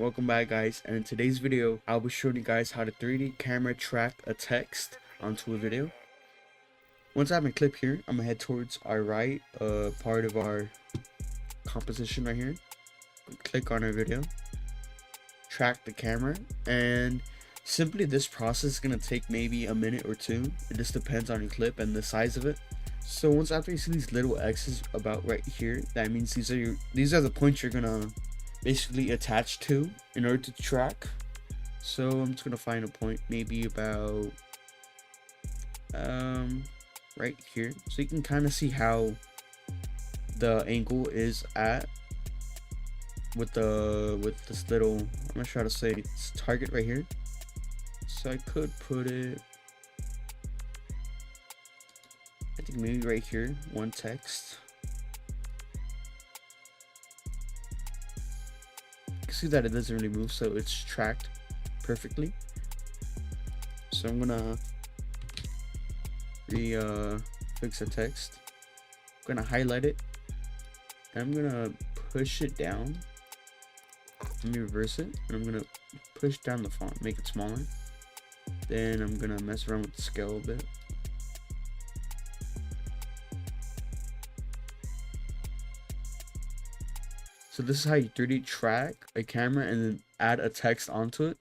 welcome back guys, and in today's video I'll be showing you guys how to 3D camera track a text onto a video. Once I have my clip here, I'm gonna head towards our right part of our composition right here. Click on our video, track the camera, and simply this process is gonna take maybe a minute or two. It just depends on your clip and the size of it. So once after you see these little X's about right here, that means these are the points you're gonna basically attach to in order to track. So I'm just gonna find a point maybe about right here, so you can kind of see how the angle is at with this little, I'm gonna try to say it's target right here. So I could put it, I think maybe right here, one text. You can see that it doesn't really move, so it's tracked perfectly. So I'm gonna fix the text. I'm gonna highlight it, and I'm gonna push it down. Let me reverse it, and I'm gonna push down the font, make it smaller. Then I'm gonna mess around with the scale a bit. So this is how you 3D track a camera and then add a text onto it.